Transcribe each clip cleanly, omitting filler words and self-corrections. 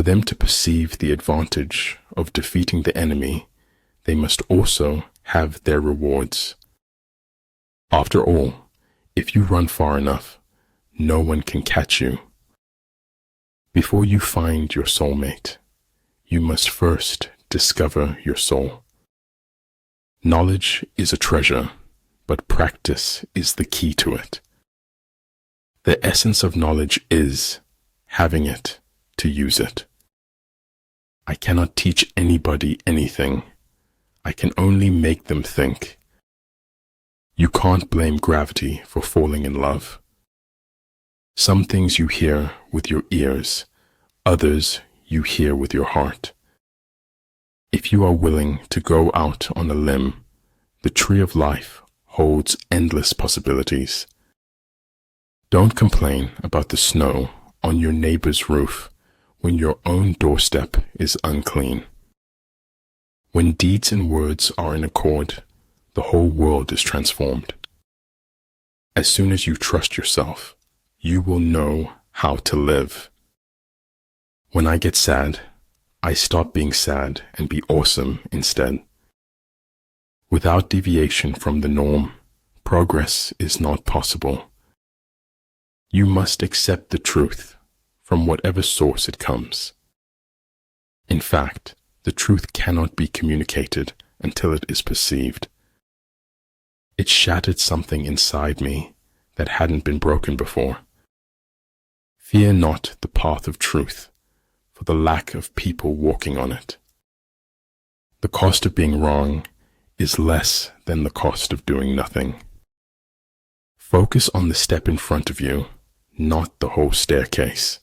For them to perceive the advantage of defeating the enemy, they must also have their rewards. After all, if you run far enough, no one can catch you. Before you find your soulmate, you must first discover your soul. Knowledge is a treasure, but practice is the key to it. The essence of knowledge is having it to use it. I cannot teach anybody anything. I can only make them think. You can't blame gravity for falling in love. Some things you hear with your ears, others you hear with your heart. If you are willing to go out on a limb, the tree of life holds endless possibilities. Don't complain about the snow on your neighbor's roof when your own doorstep is unclean. When deeds and words are in accord, the whole world is transformed. As soon as you trust yourself, you will know how to live. When I get sad, I stop being sad and be awesome instead. Without deviation from the norm, progress is not possible. You must accept the truth from whatever source it comes. In fact, the truth cannot be communicated until it is perceived. It shattered something inside me that hadn't been broken before. Fear not the path of truth, for the lack of people walking on it. The cost of being wrong is less than the cost of doing nothing. Focus on the step in front of you, not the whole staircase.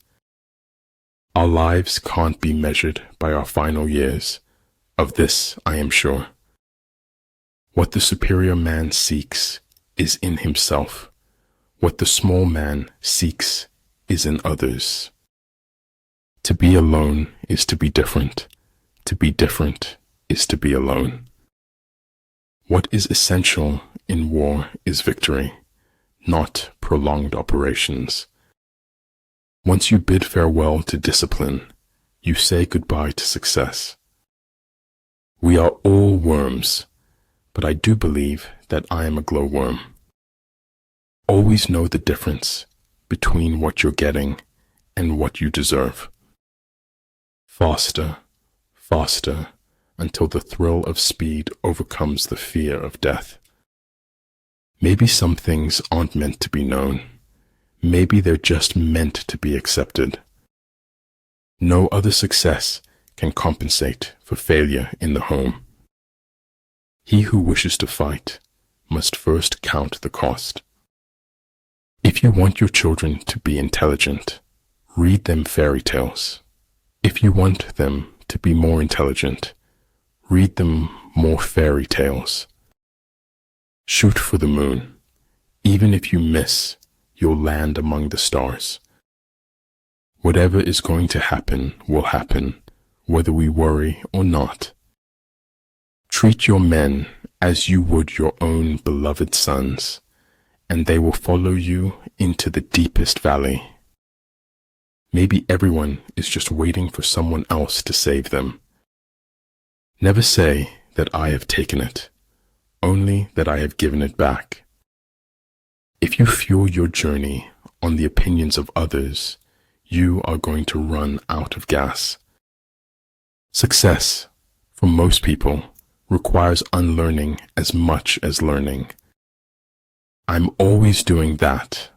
Our lives can't be measured by our final years. Of this I am sure. What the superior man seeks is in himself. What the small man seeks is in others. To be alone is to be different. To be different is to be alone. What is essential in war is victory, not prolonged operations. Once you bid farewell to discipline, you say goodbye to success. We are all worms, but I do believe that I am a glowworm. Always know the difference between what you're getting and what you deserve. Faster, faster, until the thrill of speed overcomes the fear of death. Maybe some things aren't meant to be known. Maybe they're just meant to be accepted. No other success can compensate for failure in the home. He who wishes to fight must first count the cost. If you want your children to be intelligent, read them fairy tales. If you want them to be more intelligent, read them more fairy tales. Shoot for the moon. Even if you miss, you'll land among the stars. Whatever is going to happen will happen, whether we worry or not. Treat your men as you would your own beloved sons, and they will follow you into the deepest valley. Maybe everyone is just waiting for someone else to save them. Never say that I have taken it, only that I have given it back. If you fuel your journey on the opinions of others, you are going to run out of gas. Success, for most people, requires unlearning as much as learning. I'm always doing that,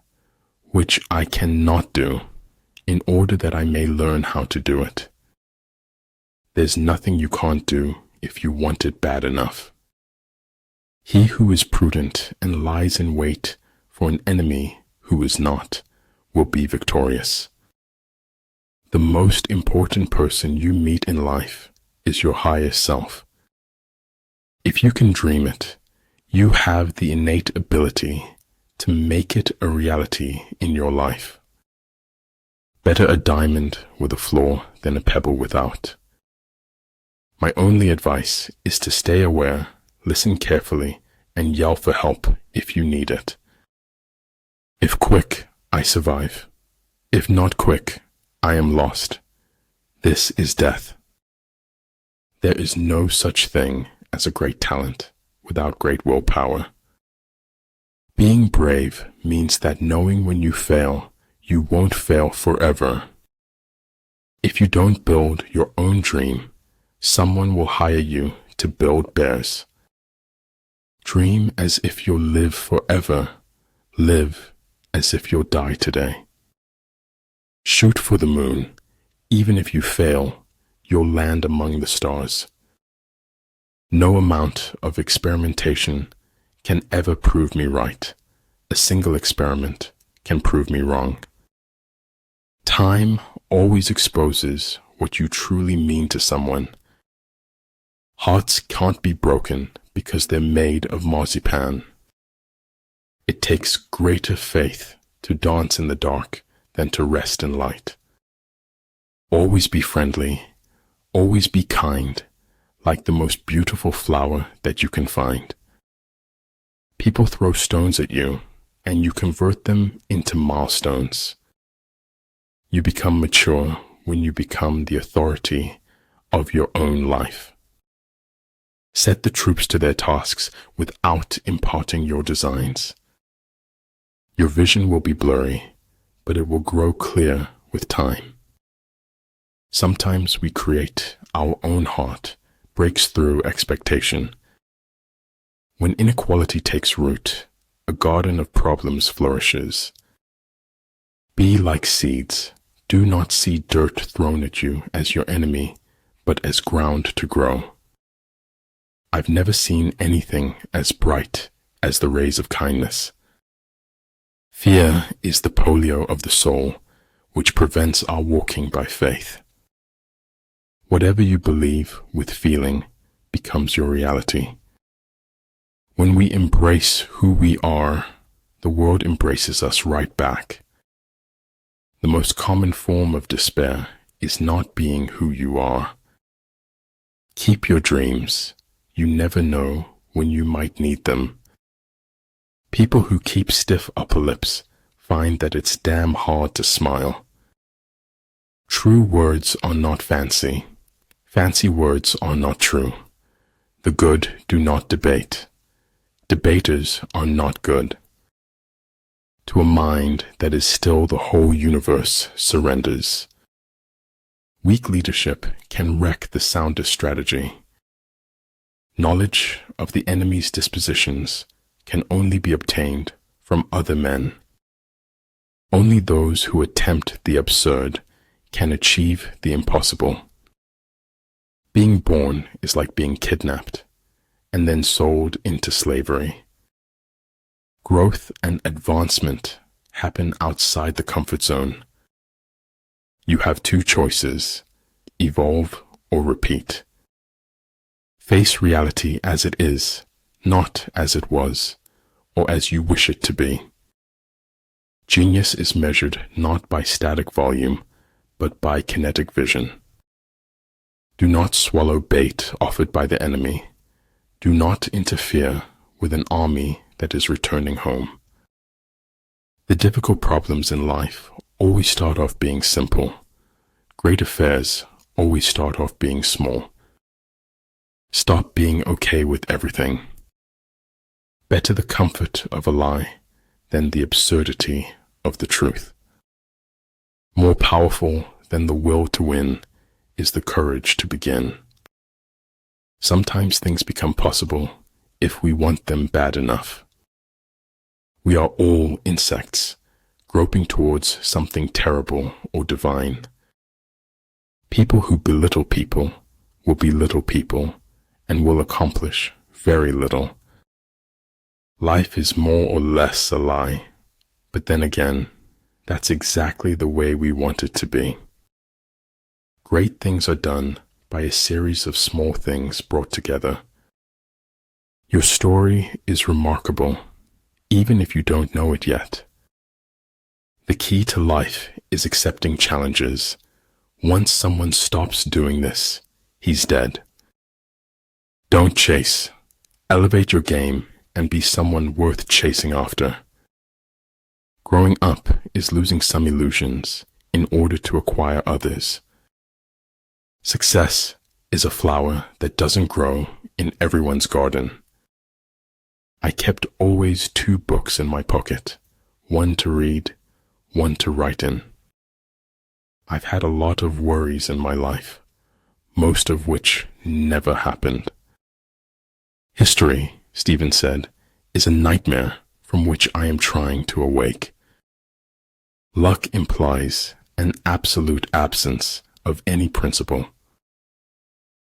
which I cannot do, in order that I may learn how to do it. There's nothing you can't do if you want it bad enough. He who is prudent and lies in wait for an enemy who is not will be victorious. The most important person you meet in life is your highest self. If you can dream it, you have the innate ability to make it a reality in your life. Better a diamond with a flaw than a pebble without. My only advice is to stay aware, listen carefully, and yell for help if you need it. If quick, I survive. If not quick, I am lost. This is death. There is no such thing as a great talent without great willpower. Being brave means that knowing when you fail, you won't fail forever. If you don't build your own dream, someone will hire you to build theirs. Dream as if you'll live forever. Live as if you'll die today. Shoot for the moon. Even if you fail, you'll land among the stars. No amount of experimentation can ever prove me right. A single experiment can prove me wrong. Time always exposes what you truly mean to someone. Hearts can't be broken because they're made of marzipan. It takes greater faith to dance in the dark than to rest in light. Always be friendly, always be kind, like the most beautiful flower that you can find. People throw stones at you, and you convert them into milestones. You become mature when you become the authority of your own life. Set the troops to their tasks without imparting your designs. Your vision will be blurry, but it will grow clear with time. Sometimes we create our own heart, breaks through expectation. When inequality takes root, a garden of problems flourishes. Be like seeds. Do not see dirt thrown at you as your enemy, but as ground to grow. I've never seen anything as bright as the rays of kindness. Fear is the polio of the soul, which prevents our walking by faith. Whatever you believe with feeling becomes your reality. When we embrace who we are, the world embraces us right back. The most common form of despair is not being who you are. Keep your dreams. You never know when you might need them. People who keep stiff upper lips find that it's damn hard to smile. True words are not fancy. Fancy words are not true. The good do not debate. Debaters are not good. To a mind that is still, the whole universe surrenders. Weak leadership can wreck the soundest strategy. Knowledge of the enemy's dispositions can only be obtained from other men. Only those who attempt the absurd can achieve the impossible. Being born is like being kidnapped and then sold into slavery. Growth and advancement happen outside the comfort zone. You have two choices: evolve or repeat. Face reality as it is, not as it was, or as you wish it to be. Genius is measured not by static volume, but by kinetic vision. Do not swallow bait offered by the enemy. Do not interfere with an army that is returning home. The difficult problems in life always start off being simple. Great affairs always start off being small. Stop being okay with everything. Better the comfort of a lie than the absurdity of the truth. More powerful than the will to win is the courage to begin. Sometimes things become possible if we want them bad enough. We are all insects, groping towards something terrible or divine. People who belittle people will belittle people and will accomplish very little. Life is more or less a lie, but then again, that's exactly the way we want it to be. Great things are done by a series of small things brought together. Your story is remarkable, even if you don't know it yet. The key to life is accepting challenges. Once someone stops doing this, he's dead. Don't chase. Elevate your game and be someone worth chasing after. Growing up is losing some illusions in order to acquire others. Success is a flower that doesn't grow in everyone's garden. I kept always 2 books in my pocket, one to read, one to write in. I've had a lot of worries in my life, most of which never happened. History, Stephen said, is a nightmare from which I am trying to awake. Luck implies an absolute absence of any principle.